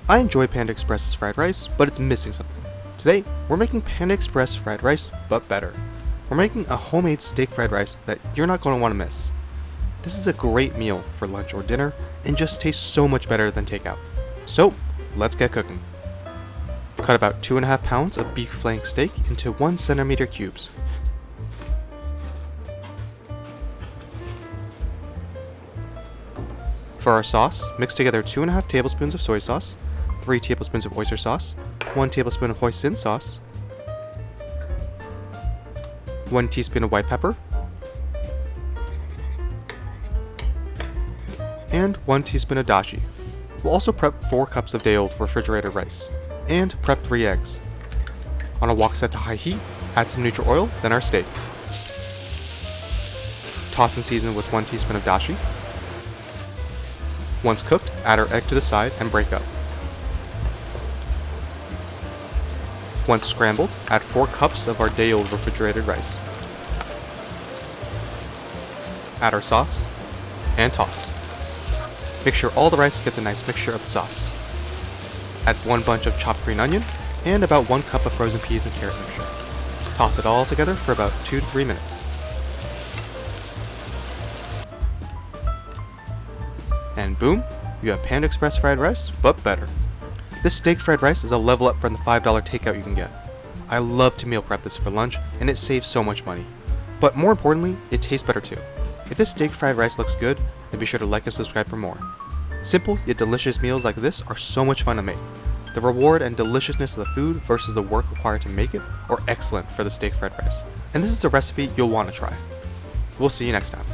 I enjoy Panda Express's fried rice, but it's missing something. Today, we're making Panda Express fried rice, but better. We're making a homemade steak fried rice that you're not going to want to miss. This is a great meal for lunch or dinner, and just tastes so much better than takeout. So, let's get cooking. Cut about 2.5 pounds of beef flank steak into 1 centimeter cubes. For our sauce, mix together 2.5 tablespoons of soy sauce, 3 tablespoons of oyster sauce, 1 tablespoon of hoisin sauce, 1 teaspoon of white pepper, and 1 teaspoon of dashi. We'll also prep 4 cups of day-old refrigerated rice, and prep 3 eggs. On a wok set to high heat, add some neutral oil, then our steak. Toss and season with 1 teaspoon of dashi. Once cooked, add our egg to the side and break up. Once scrambled, add 4 cups of our day-old refrigerated rice. Add our sauce, and toss. Make sure all the rice gets a nice mixture of the sauce. Add 1 bunch of chopped green onion, and about 1 cup of frozen peas and carrot mixture. Toss it all together for about 2 to 3 minutes. And boom, you have Panda Express fried rice, but better. This steak fried rice is a level up from the $5 takeout you can get. I love to meal prep this for lunch, and it saves so much money. But more importantly, it tastes better too. If this steak fried rice looks good, then be sure to like and subscribe for more. Simple yet delicious meals like this are so much fun to make. The reward and deliciousness of the food versus the work required to make it are excellent for the steak fried rice, and this is a recipe you'll want to try. We'll see you next time.